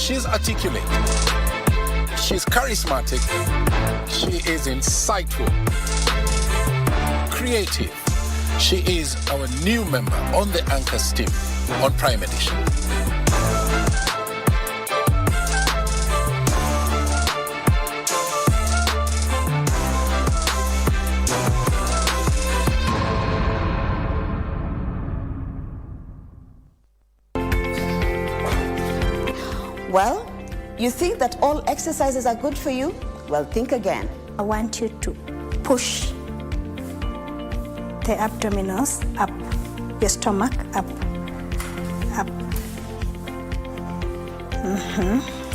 She's articulate. She's charismatic. She is insightful. Creative. She is our new member on the Anchors team on Prime Edition. Well, you think that all exercises are good for you? Well, think again. I want you to push the abdominals up, your stomach up, up,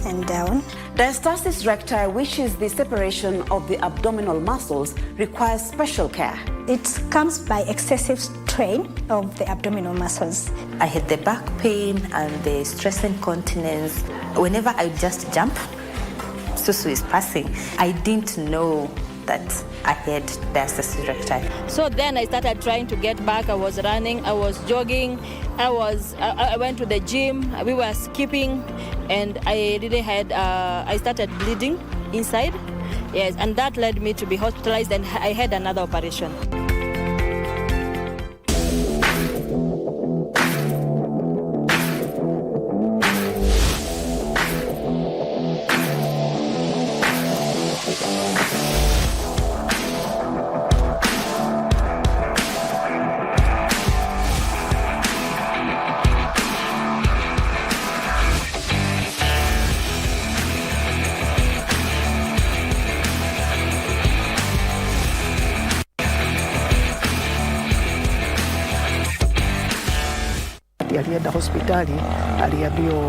and down. Diastasis recti, which is the separation of the abdominal muscles, requires special care. It comes by excessive strain of the abdominal muscles. I had the back pain and the stress incontinence. Whenever I just jump, Susu is passing. I didn't know that I had diastasis recti. So then I started trying to get back. I was running, I was jogging, I went to the gym, we were skipping, and I started bleeding inside. Yes, and that led me to be hospitalized, and I had another operation. Alienda hospitali, aliambiwa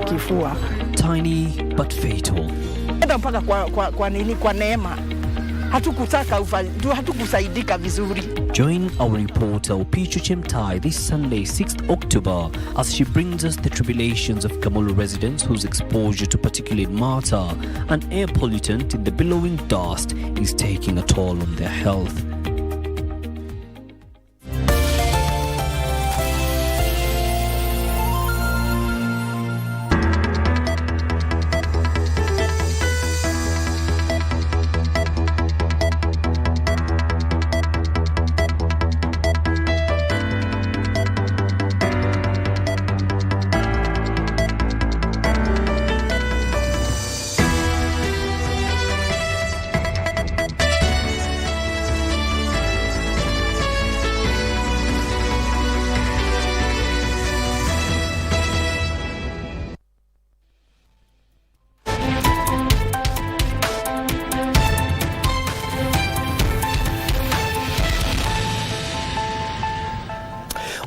kifua. Tiny but fatal. Enda mpaka kwa neema. Hatukusaidika vizuri. Join our reporter Opichu Chemtai this Sunday, 6th October, as she brings us the tribulations of Kamulu residents whose exposure to particulate matter, an air pollutant in the billowing dust, is taking a toll on their health.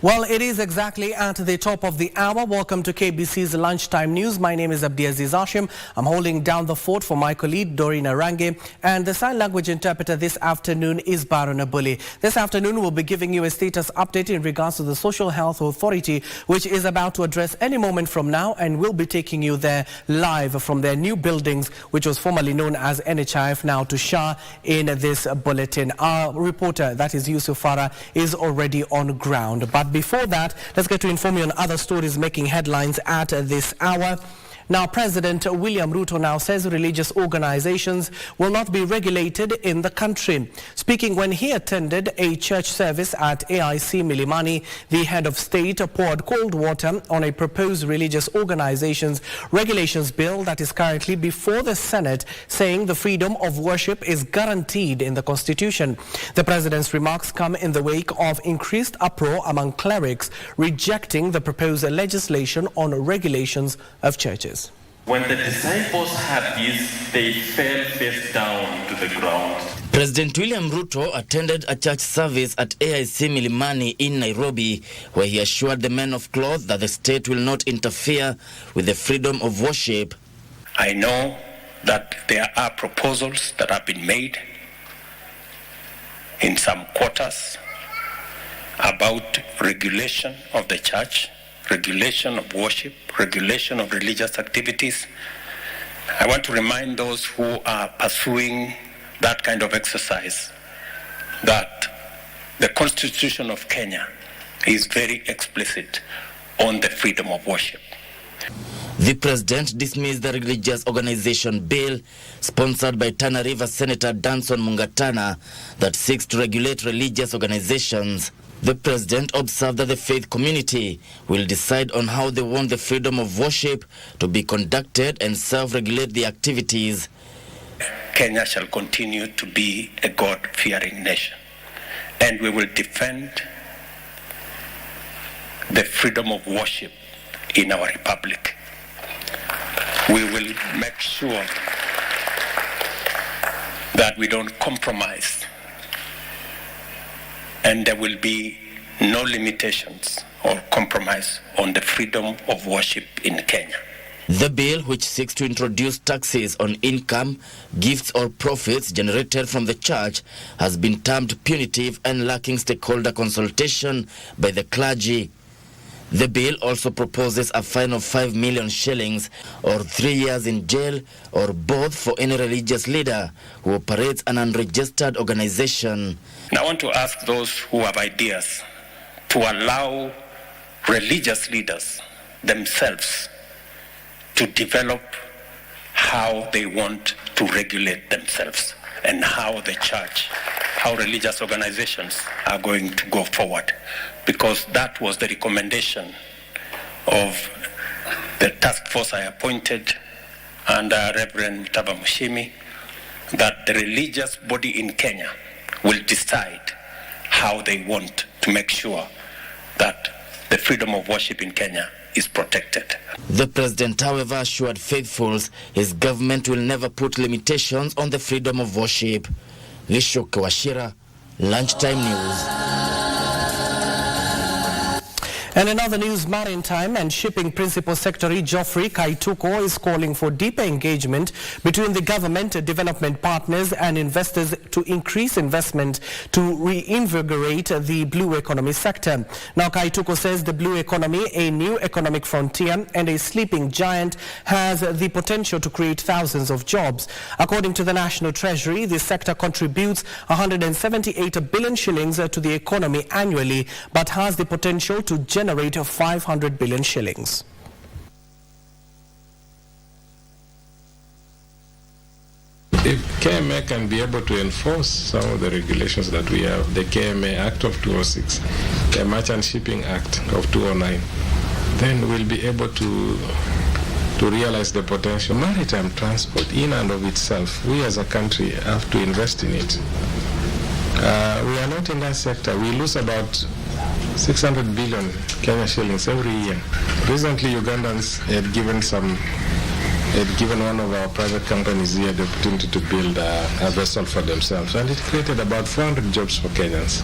Well, it is exactly at the top of the hour. Welcome to KBC's Lunchtime News. My name is Abdiaziz Hashim. I'm holding down the fort for my colleague Doreen Arange, and the sign language interpreter this afternoon is Baron Abuli. This afternoon we'll be giving you a status update in regards to the Social Health Authority, which is about to address any moment from now, and we'll be taking you there live from their new buildings, which was formerly known as NHIF, now to Shah, in this bulletin. Our reporter, that is Yusuf Farah, is already on ground. But before that, let's get to inform you on other stories making headlines at this hour. Now, President William Ruto now says religious organizations will not be regulated in the country. Speaking when he attended a church service at AIC Milimani, the head of state poured cold water on a proposed religious organizations regulations bill that is currently before the Senate, saying the freedom of worship is guaranteed in the Constitution. The president's remarks come in the wake of increased uproar among clerics rejecting the proposed legislation on regulations of churches. When the disciples heard this, they fell face down to the ground. President William Ruto attended a church service at AIC Milimani in Nairobi, where he assured the men of cloth that the state will not interfere with the freedom of worship. I know that there are proposals that have been made in some quarters about regulation of the church, regulation of worship, regulation of religious activities. I want to remind those who are pursuing that kind of exercise that the Constitution of Kenya is very explicit on the freedom of worship. The president dismissed the religious organization bill sponsored by Tana River Senator Danson Mungatana that seeks to regulate religious organizations. The president observed that the faith community will decide on how they want the freedom of worship to be conducted and self-regulate the activities. Kenya shall continue to be a God-fearing nation, and we will defend the freedom of worship in our republic. We will make sure that we don't compromise, and there will be no limitations or compromise on the freedom of worship in Kenya. The bill, which seeks to introduce taxes on income, gifts or profits generated from the church, has been termed punitive and lacking stakeholder consultation by the clergy. The bill also proposes a fine of 5 million shillings or 3 years in jail or both for any religious leader who operates an unregistered organization. Now I want to ask those who have ideas to allow religious leaders themselves to develop how they want to regulate themselves and how the church, how religious organizations are going to go forward. Because that was the recommendation of the task force I appointed under Reverend Taba Mushimi, that the religious body in Kenya will decide how they want to make sure that the freedom of worship in Kenya is protected. The president, however, assured faithfuls his government will never put limitations on the freedom of worship. Lisho Kawashira, Lunchtime News. And in other news, Maritime and Shipping Principal Secretary Geoffrey Kaituko is calling for deeper engagement between the government, development partners and investors to increase investment to reinvigorate the blue economy sector. Now, Kaituko says the blue economy, a new economic frontier and a sleeping giant, has the potential to create thousands of jobs. According to the National Treasury, the sector contributes 178 billion shillings to the economy annually, but has the potential to generate 500 billion shillings. If KMA can be able to enforce some of the regulations that we have, the KMA Act of 2006, the Merchant Shipping Act of 2009, then we'll be able to realize the potential. Maritime transport in and of itself, we as a country have to invest in it. We are not in that sector. We lose about 600 billion Kenya shillings every year. Recently, Ugandans had given one of our private companies here the opportunity to build a vessel for themselves, and it created about 400 jobs for Kenyans.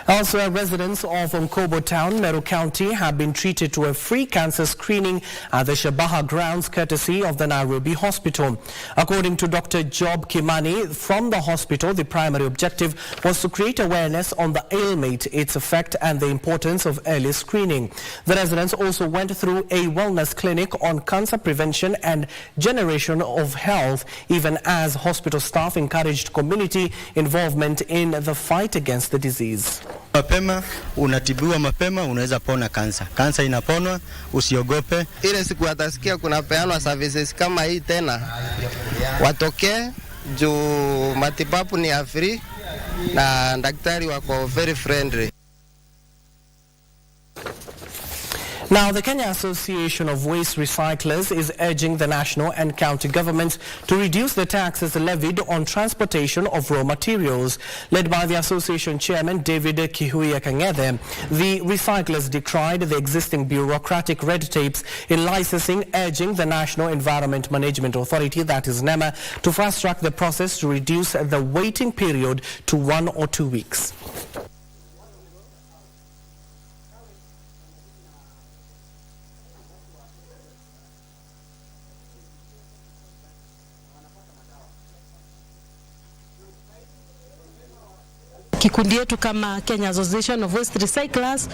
Elsewhere, residents of Onkobo Town, Meru County, have been treated to a free cancer screening at the Shabaha grounds courtesy of the Nairobi Hospital. According to Dr. Job Kimani from the hospital, the primary objective was to create awareness on the ailment, its effect and the importance of early screening. The residents also went through a wellness clinic on cancer prevention and generation of health, even as hospital staff encouraged community involvement in the fight against the disease. Mapema unatibiwa mapema, unaweza pona kansa. Kansa inaponwa, usiogope. Ile siku atasikia kuna peanwa services kama hii tena, watokee juu matibabu ni free na daktari wako very friendly. Now, the Kenya Association of Waste Recyclers is urging the national and county governments to reduce the taxes levied on transportation of raw materials. Led by the association chairman David Kihuya Kangede, the recyclers decried the existing bureaucratic red tapes in licensing, urging the National Environment Management Authority, that is NEMA, to fast-track the process to reduce the waiting period to 1 or 2 weeks. Kikundi yetu kama Kenya Association of Waste Recyclers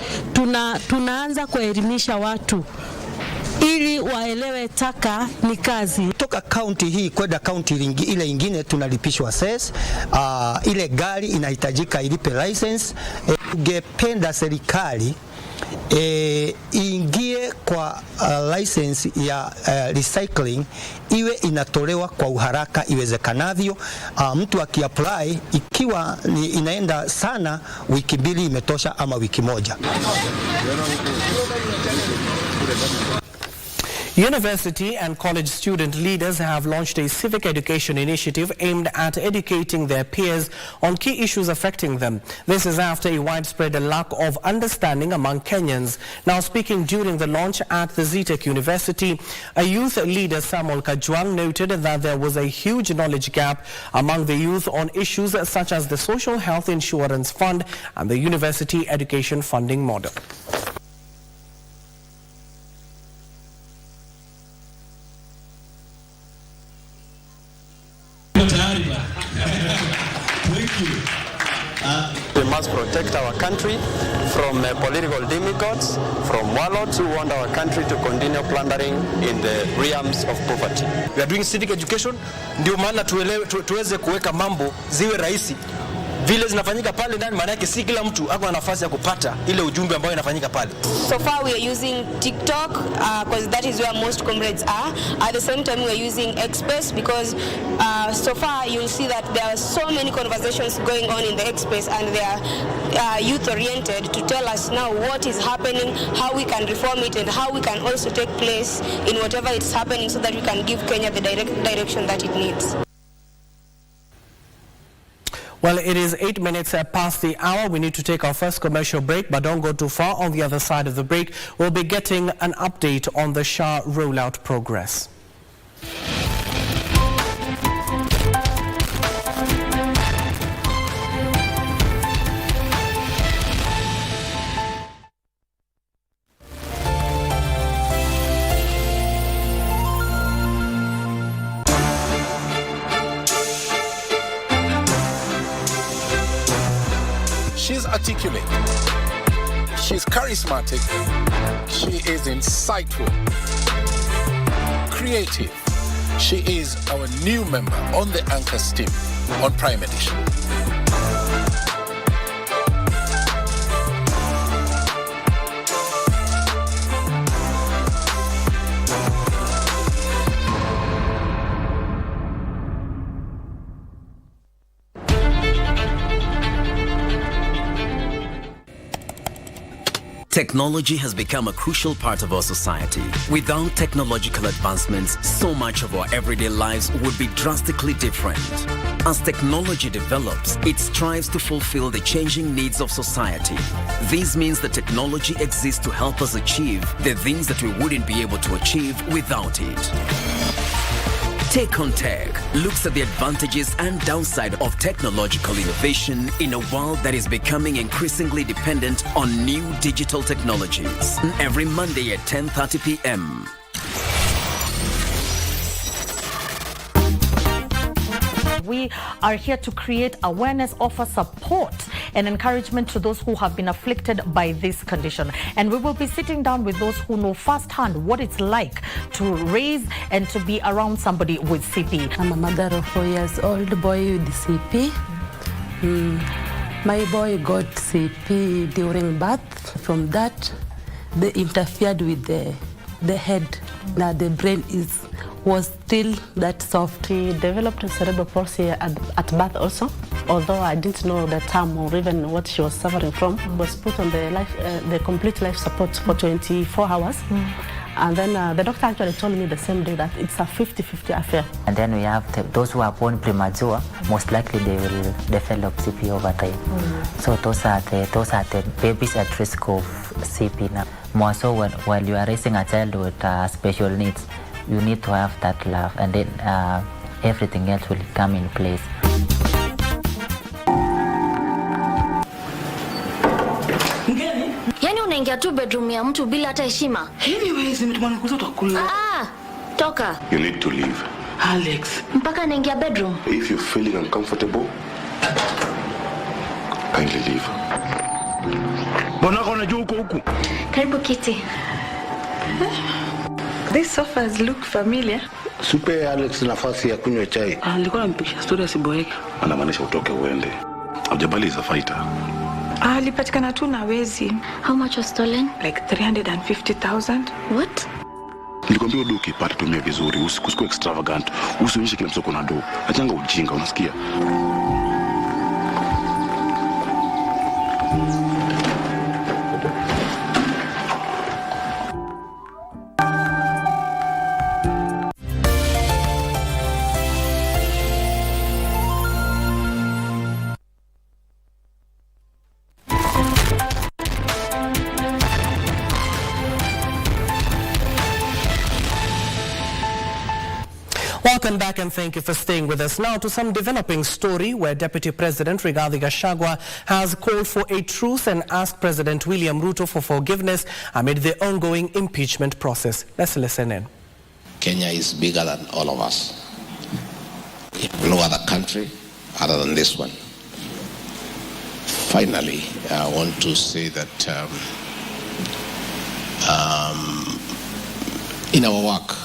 tunaanza kuelimisha watu ili waelewe taka ni kazi. Toka county hii kwenda county ile ingine tunalipishwa cess. Ile gari inahitajika ilipe license. Ungependa serikali ingie kwa license ya recycling iwe inatolewa kwa uharaka iwezekanavyo. Mtu akiapply ikiwa inaenda sana wiki 2 imetosha ama wiki 1. University and college student leaders have launched a civic education initiative aimed at educating their peers on key issues affecting them. This is after a widespread lack of understanding among Kenyans. Now, speaking during the launch at the Civic University, a youth leader, Samuel Kajwang, noted that there was a huge knowledge gap among the youth on issues such as the Social Health Insurance Fund and the university education funding model. We must protect our country from political demigods, from warlords who want our country to continue plundering in the realms of poverty. We are doing civic education, ndio maana tuweze kuweka mambo ziwe rahisi. Vile zinafanyika pale ndani, maana yake si kila mtu ako na nafasi ya kupata ile ujumbe ambao inafanyika pale. So far we are using TikTok because that is where most comrades are. At the same time we are using X-Space because so far you'll see that there are so many conversations going on in the X-Space and they are youth oriented to tell us now what is happening, how we can reform it and how we can also take place in whatever is happening so that we can give Kenya the direction that it needs. Well, it is 8 minutes past the hour. We need to take our first commercial break, but don't go too far. On the other side of the break, we'll be getting an update on the SHA rollout progress. She's articulate, she's charismatic, she is insightful, creative. She is our new member on the Anchors team on Prime Edition. Technology has become a crucial part of our society. Without technological advancements, so much of our everyday lives would be drastically different. As technology develops, it strives to fulfill the changing needs of society. This means that technology exists to help us achieve the things that we wouldn't be able to achieve without it. Take on Tech looks at the advantages and downside of technological innovation in a world that is becoming increasingly dependent on new digital technologies. Every Monday at 10:30 p.m. We are here to create awareness, offer support and encouragement to those who have been afflicted by this condition. And we will be sitting down with those who know firsthand what it's like to raise and to be around somebody with CP. I'm a mother of 4 years old boy with CP. My boy got CP during birth. From that, they interfered with the head. Now the brain was still that soft. He developed cerebral palsy at birth also. Although I didn't know the term or even what she was suffering from, was put on the complete life support for 24 hours. And then the doctor actually told me the same day that it's a 50-50 affair. And then we have those who are born premature, most likely they will develop CP over time. So those are the babies at risk of CP now. More so while you are raising a child with special needs, you need to have that love, and then everything else will come in place. Yaani unaingia tu bedroom ya mtu bila hata heshima. Hivi wewe zimetumana kuzoto kula. Toka. You need to leave. Alex. Mpaka naingia bedroom. If you're feeling uncomfortable, kindly leave. Mbona unajua huku? Karibu kiti. These sofas look familiar. Supe Alex nafasi ya kunywa chai. Nilikuwa nampikia story asiboeke. Anamaanisha utoke uende. Hujabaliza fighter. Alipatikana tu na wezi. How much was stolen? Like 350,000. What? Nilikwambia udo ukipata tumia vizuri, usikue extravagant, usionyeshe kila mtu kuna do. Achanga ujinga, unasikia? Welcome back and thank you for staying with us. Now to some developing story where Deputy President Rigathi Gachagua has called for a truce and asked President William Ruto for forgiveness amid the ongoing impeachment process. Let's listen in. Kenya is bigger than all of us. We have no other country other than this one. Finally, I want to say that in our work,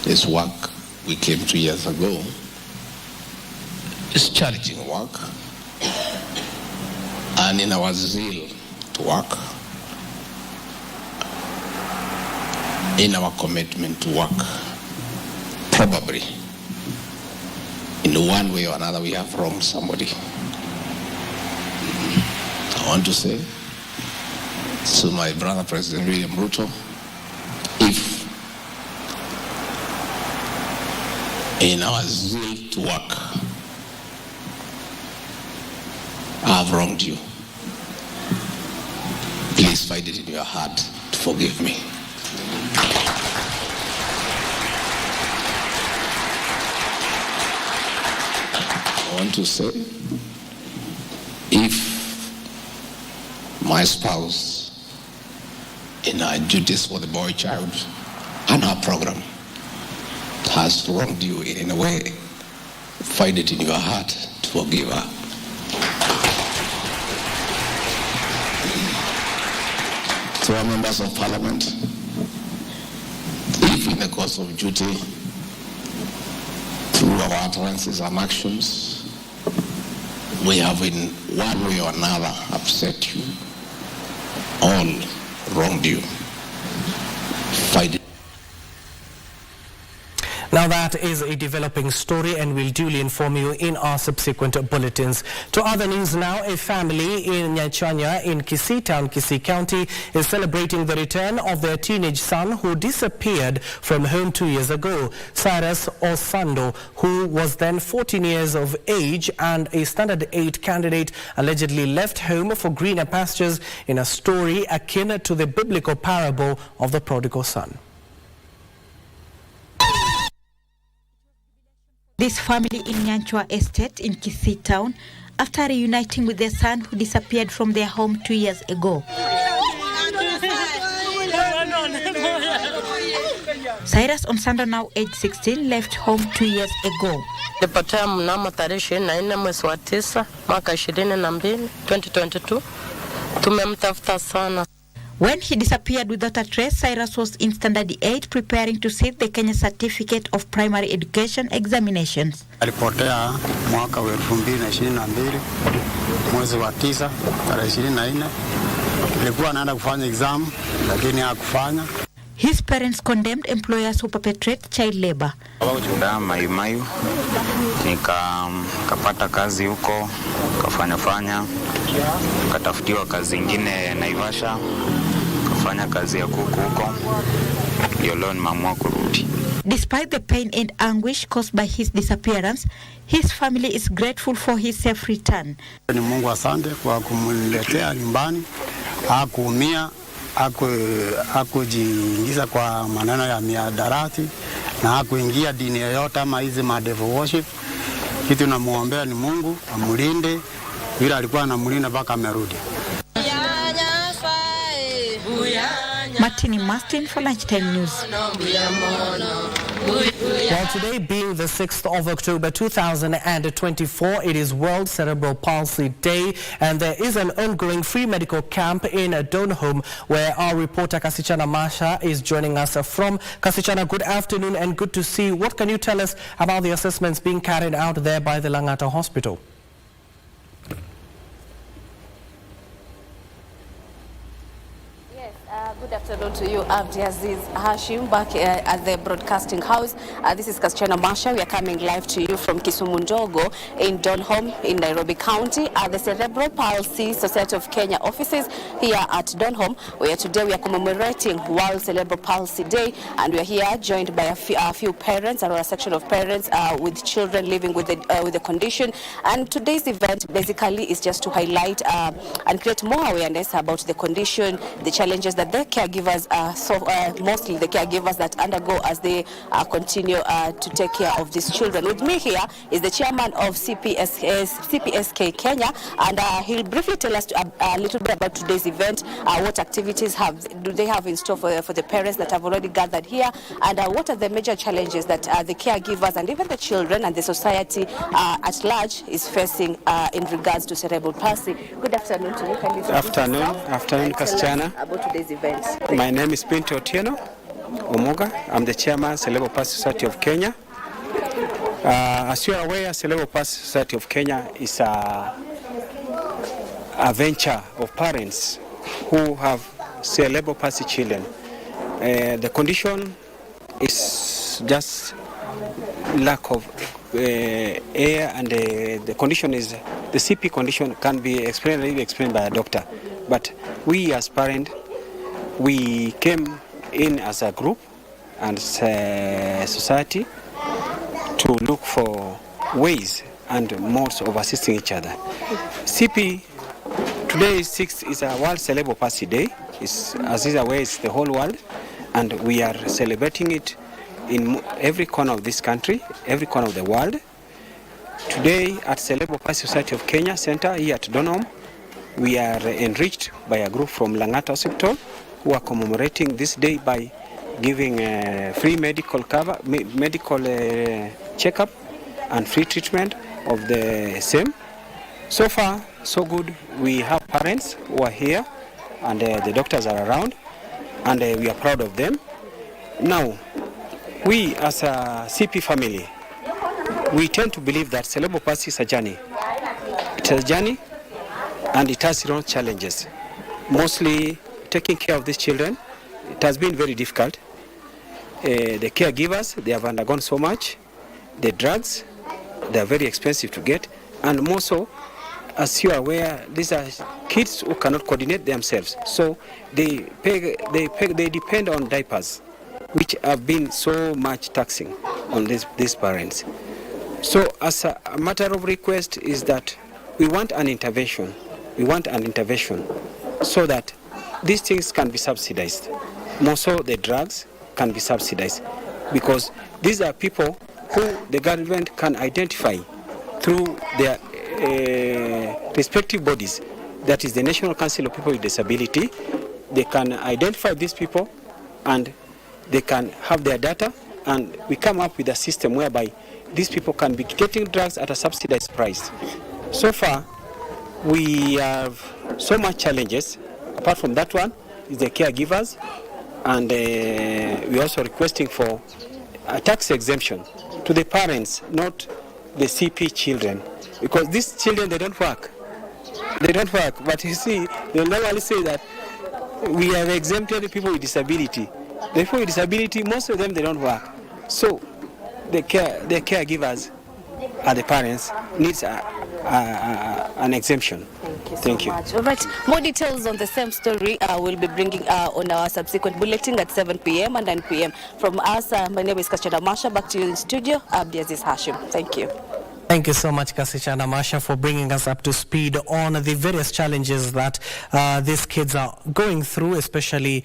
this work we came 2 years ago is challenging work, and in our zeal to work, in our commitment to work, probably in one way or another we have wronged somebody. I want to say to my brother President William Ruto, if in our zeal to work I have wronged you, please find it in your heart to forgive me. I want to say, if my spouse in her duties for the boy child and her program has wronged you in any way, find it in your heart to forgive her. To our members of parliament, if in the course of duty, through our utterances and actions, we have in one way or another upset you, all wronged you, find it. Now that is a developing story and we'll duly inform you in our subsequent bulletins. To other news now, a family in Nyachanya in Kisii Town, Kisii County is celebrating the return of their teenage son who disappeared from home 2 years ago. Cyrus Osando, who was then 14 years of age and a Standard 8 candidate, allegedly left home for greener pastures in a story akin to the biblical parable of the prodigal son. This family in Nyanchwa Estate in Kisii Town after reuniting with their son who disappeared from their home 2 years ago. Cyrus Onsando, now age 16, left home 2 years ago. Nilipotea mnamo tarehe 24 mwezi wa 9 mwaka 22 2022. Tumemtafuta sana. When he disappeared without a trace, Cyrus was in Standard 8 preparing to sit the Kenya Certificate of Primary Education examinations. Alipotea mwaka wa 2022 mwezi wa 9 tarehe 24. Alikuwa anaenda kufanya exam lakini hakufanya. His parents condemned employers who perpetrate child labor. Mayu nikapata kazi huko, kafanya katafutiwa kazi nyingine Naivasha, kafanya kazi ya kuku huko, ndio leo nimeamua kurudi. Despite the pain and anguish caused by his disappearance, his family is grateful for his safe return. Ni Mungu asante kwa kumletea nyumbani, hakuumia, hakujiingiza kwa maneno ya miadarati na hakuingia dini yoyote ama hizi devil worship. Kitu namuombea ni Mungu amulinde vile alikuwa anamlinda mpaka amerudi. Martin for Lunchtime News. Well, today being the 6th of October 2024, it is World Cerebral Palsy Day, and there is an ongoing free medical camp in Donholm where our reporter Kasichana Masha is joining us from. Kasichana, good afternoon and good to see you. What can you tell us about the assessments being carried out there by the Langata Hospital? Good afternoon to you, Abdiaziz. Hashim back at the broadcasting house. This is Kasichana Masha. We are coming live to you from Kisumu Ndogo in Donholm in Nairobi County at the Cerebral Palsy Society of Kenya offices here at Donholm, where today we are commemorating World Cerebral Palsy Day, and we are here joined by a few parents, or a section of parents with children living with the condition. And today's event basically is just to highlight and create more awareness about the condition, the challenges that the caregivers, mostly the caregivers that undergo as they continue to take care of these children. With me here is the chairman of CPSK Kenya, and he'll briefly tell us a little bit about today's event, what activities do they have in store for the parents that have already gathered here, and what are the major challenges that the caregivers and even the children and the society at large is facing in regards to cerebral palsy. Good afternoon to you. Afternoon, Kasichana. About today's event. My name is Pinto Otieno Omoga. I'm the chairman, Cerebral Palsy Society of Kenya. As you are aware, Cerebral Palsy Society of Kenya is a venture of parents who have cerebral palsy children. The condition is just lack of air, and the condition is the CP condition can be explained by a doctor. But we as parents, we came in as a group and society to look for ways and modes of assisting each other. CP today is a World Cerebral Palsy Day. As is aware, it's the whole world, and we are celebrating it in every corner of this country, every corner of the world. Today at Cerebral Palsy Society of Kenya Center here at Donholm, we are enriched by a group from Langata Hospital who are commemorating this day by giving free medical checkup and free treatment of the same. So far, so good. We have parents who are here, and the doctors are around, and we are proud of them. Now, we as a CP family, we tend to believe that cerebral palsy is a journey. It's a journey, and it has its own challenges. Mostly taking care of these children, it has been very difficult. The caregivers, they have undergone so much. The drugs, they are very expensive to get, and more so, as you are aware, these are kids who cannot coordinate themselves. So they depend on diapers, which have been so much taxing on these parents. So as a matter of request is that we want an intervention. We want an intervention so that these things can be subsidized. More so the drugs can be subsidized, because these are people who the government can identify through their respective bodies. That is the National Council of People with Disability. They can identify these people and they can have their data, and we come up with a system whereby these people can be getting drugs at a subsidized price. So far, we have so much challenges. Apart from that one, is the caregivers, and we're also requesting for a tax exemption to the parents, not the CP children, because these children, they don't work. They don't work, but you see, they'll normally say that we have exempted people with disability. The people with disability, most of them, they don't work. So the caregivers and the parents needs an exemption. Thank you. All right. More details on the same story we'll be bringing on our subsequent bulletin at 7 p.m. and 9 p.m. From us, my name is Kasichana Masha. Back to you in studio, Abdiaziz Hashim. Thank you. Thank you so much, Kasichana Masha, for bringing us up to speed on the various challenges that these kids are going through, especially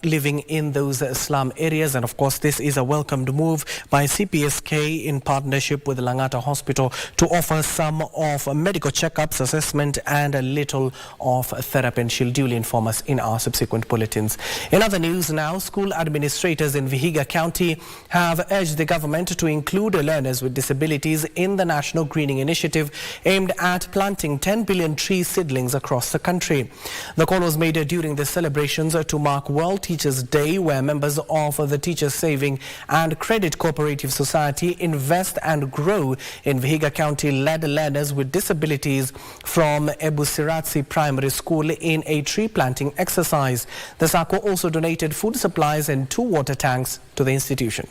living in those slum areas. And of course, this is a welcomed move by CPSK in partnership with Langata Hospital to offer some of medical checkups, assessment, and a little of therapy. And she'll duly inform us in our subsequent bulletins. In other news now, school administrators in Vihiga County have urged the government to include learners with disabilities in the National Greening Initiative aimed at planting 10 billion tree seedlings across the country. The call was made during the celebrations to mark World Teachers' Day, where members of the Teachers Saving and Credit Cooperative Society invest and grow in Vihiga County-led learners with disabilities from Ebusiratsi Primary School in a tree planting exercise. The SACCO also donated food supplies and 2 water tanks to the institution.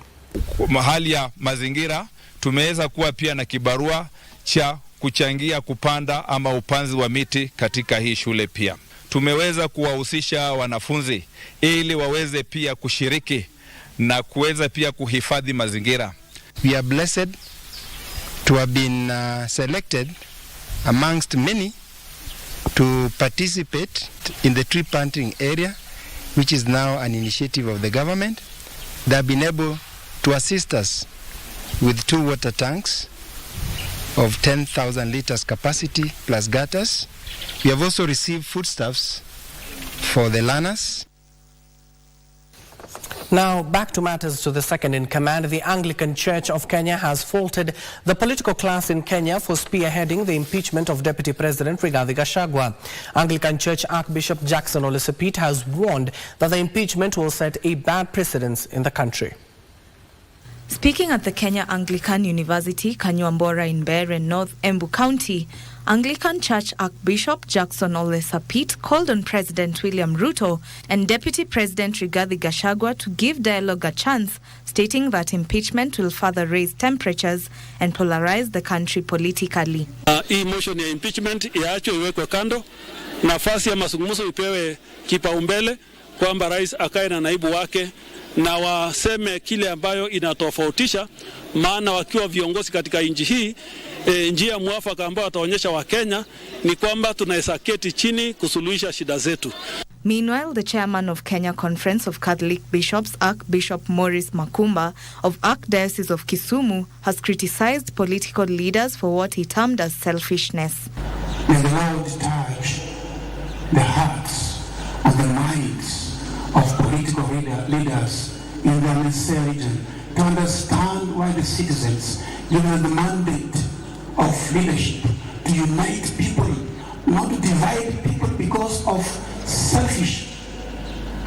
Mahali ya mazingira tumeweza kuwa pia na kibarua cha kuchangia kupanda ama upanzi wa miti katika hii shule pia. Tumeweza kuwahusisha wanafunzi ili waweze pia kushiriki na kuweza pia kuhifadhi mazingira. We are blessed to have been selected amongst many to participate in the tree planting area, which is now an initiative of the government. They have been able to assist us with 2 water tanks of 10,000 liters capacity plus gutters. We have also received foodstuffs for the learners. Now, back to matters to the second in command. The Anglican Church of Kenya has faulted the political class in Kenya for spearheading the impeachment of Deputy President Rigathi Gachagua. Anglican Church Archbishop Jackson Ole Sapit has warned that the impeachment will set a bad precedence in the country. Speaking at the Kenya Anglican University, Kanyuambora in Mbeere, North Embu County, Anglican Church Archbishop Jackson Ole Sapit called on President William Ruto and Deputy President Rigathi Gachagua to give dialogue a chance, stating that impeachment will further raise temperatures and polarize the country politically. Hii motion ya impeachment iachwe iwekwe kando, nafasi ya mazungumzo ipewe kipaumbele, kwamba rais akae na naibu wake na waseme kile ambayo inatofautisha, maana wakiwa viongozi katika nchi hii, njia mwafaka ambayo wataonyesha Wakenya ni kwamba tunaweza keti chini kusuluhisha shida zetu. Meanwhile, the chairman of Kenya Conference of Catholic Bishops, Archbishop Maurice Makumba of Archdiocese of Kisumu, has criticized political leaders for what he termed as selfishness. May the Lord touch the hearts and the minds of political leaders in the necessary region to understand why the citizens, given the mandate of leadership, to unite people, not to divide people because of selfish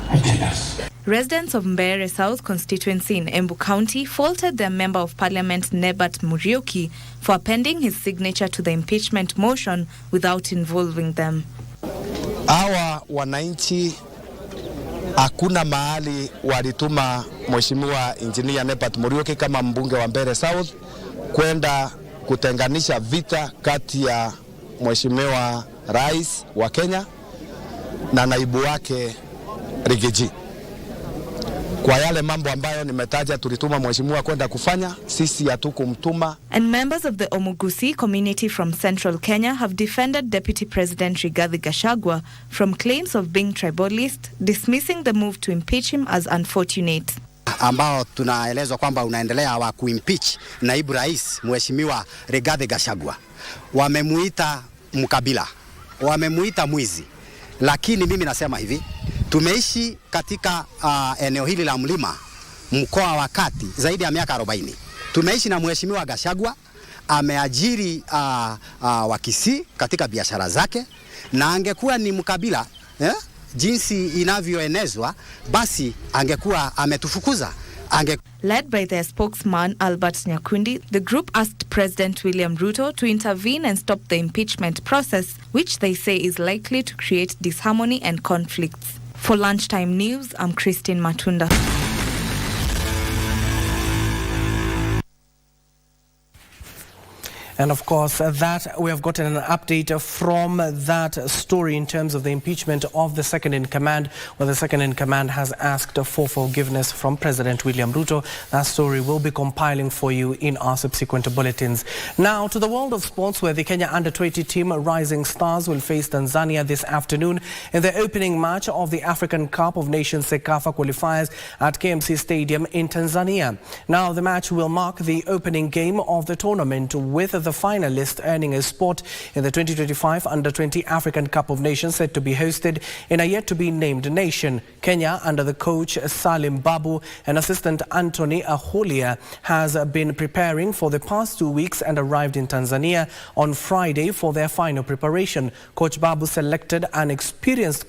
agendas. Residents of Mbeere South constituency in Embu County faulted their Member of Parliament Nebat Muriuki for appending his signature to the impeachment motion without involving them. Hawa wananchi hakuna mahali walituma Mheshimiwa Engineer Nebat Muriuki kama mbunge wa Mbeere South kwenda kutenganisha vita kati ya Mheshimiwa Rais wa Kenya na naibu wake Rigiji. Kwa yale mambo ambayo nimetaja tulituma Mheshimiwa kwenda kufanya, sisi hatukumtuma. And members of the Omugusi community from Central Kenya have defended Deputy President Rigathi Gachagua from claims of being tribalist, dismissing the move to impeach him as unfortunate. Ambao tunaelezwa kwamba unaendelea wa kuimpeach naibu rais Mheshimiwa Rigathi Gachagua. Wamemuita mkabila, wamemuita mwizi. Lakini mimi nasema hivi, tumeishi katika eneo hili la mlima, mkoa wa Kati zaidi ya miaka 40. Tumeishi na Mheshimiwa Gachagua, ameajiri Wakisii katika biashara zake, na angekuwa ni mkabila jinsi inavyoenezwa, basi angekuwa ametufukuza. Led by their spokesman Albert Nyakundi, the group asked President William Ruto to intervene and stop the impeachment process, which they say is likely to create disharmony and conflicts. For Lunchtime News, I'm Christine Matunda. And of course, that we have gotten an update from that story in terms of the impeachment of the second in command, where the second in command has asked for forgiveness from President William Ruto. That story will be compiling for you in our subsequent bulletins. Now to the world of sports, where the Kenya Under-20 team Rising Stars will face Tanzania this afternoon in the opening match of the African Cup of Nations CECAFA qualifiers at KMC Stadium in Tanzania. Now the match will mark the opening game of the tournament, with the the finalists earning a spot in the 2025 Under-20 African Cup of Nations set to be hosted in a yet-to-be-named nation. Kenya, under the coach Salim Babu and assistant Anthony Aholia, has been preparing for the past 2 weeks and arrived in Tanzania on Friday for their final preparation. Coach Babu selected an experienced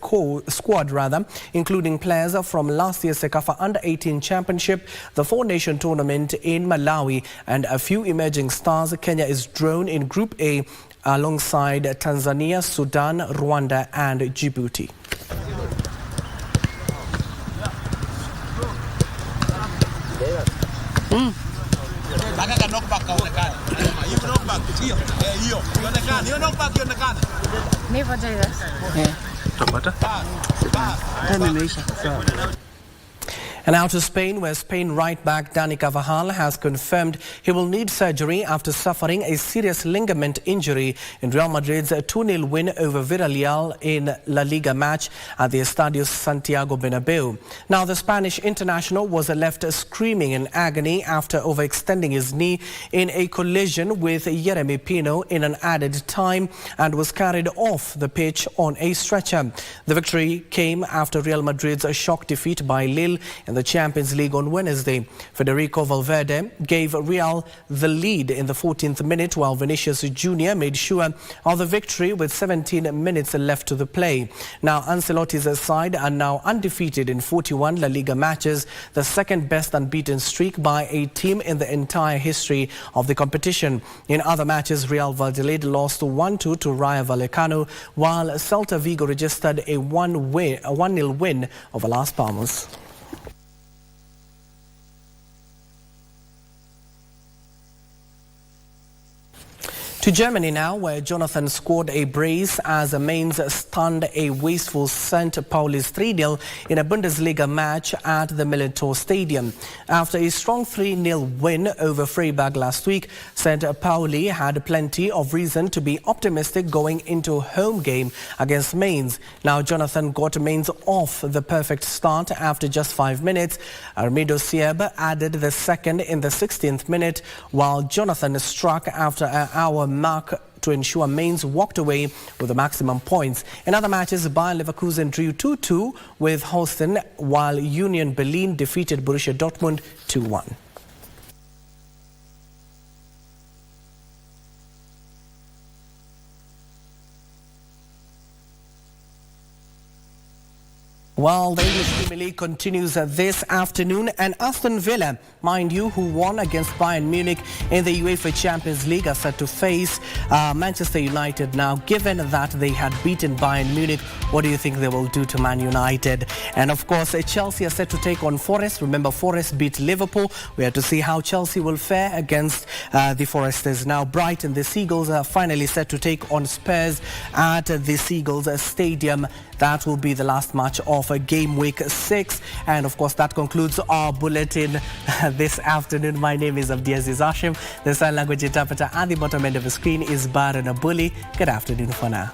squad, including players from last year's Sekafa Under-18 Championship, the four-nation tournament in Malawi, and a few emerging stars. Kenya is drawn in Group A alongside Tanzania, Sudan, Rwanda and Djibouti. And now to Spain, where Spain right back Dani Carvajal has confirmed he will need surgery after suffering a serious ligament injury in Real Madrid's 2-0 win over Villarreal in La Liga match at the Estadio Santiago Bernabeu. Now, the Spanish international was left screaming in agony after overextending his knee in a collision with Jeremy Pino in an added time and was carried off the pitch on a stretcher. The victory came after Real Madrid's shock defeat by Lille in the Champions League on Wednesday. Federico Valverde gave Real the lead in the 14th minute, while Vinicius Jr. made sure of the victory with 17 minutes left to the play. Now, Ancelotti's side are now undefeated in 41 La Liga matches, the second best unbeaten streak by a team in the entire history of the competition. In other matches, Real Valladolid lost 1-2 to Rayo Vallecano, while Celta Vigo registered a 1-0 win over Las Palmas. To Germany now, where Jonathan scored a brace as Mainz stunned a wasteful St. Pauli's 3-0 in a Bundesliga match at the Millantor Stadium. After a strong 3-0 win over Freiburg last week, St. Pauli had plenty of reason to be optimistic going into a home game against Mainz. Now, Jonathan got Mainz off the perfect start after just 5 minutes. Armido Sierb added the second in the 16th minute, while Jonathan struck after an hour mark to ensure Mainz walked away with the maximum points. In other matches, Bayer Leverkusen drew 2-2 with Holstein, while Union Berlin defeated Borussia Dortmund 2-1. Well, the English Premier League continues this afternoon, and Aston Villa, mind you, who won against Bayern Munich in the UEFA Champions League, are set to face Manchester United. Now, given that they had beaten Bayern Munich, what do you think they will do to Man United? And of course, Chelsea are set to take on Forest. Remember, Forest beat Liverpool. We have to see how Chelsea will fare against the Foresters. Now, Brighton, the Seagulls, are finally set to take on Spurs at the Seagulls Stadium. That will be the last match of game week 6. And of course, that concludes our bulletin this afternoon. My name is Abdiaziz Hashim. The sign language interpreter at the bottom end of the screen is Baran Abuli. Good afternoon for now.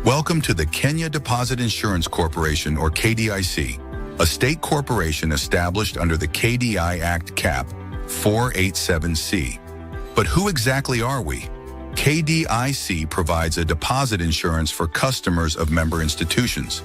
Welcome to the Kenya Deposit Insurance Corporation, or KDIC, a state corporation established under the KDI Act Cap 487C. But who exactly are we? KDIC provides a deposit insurance for customers of member institutions.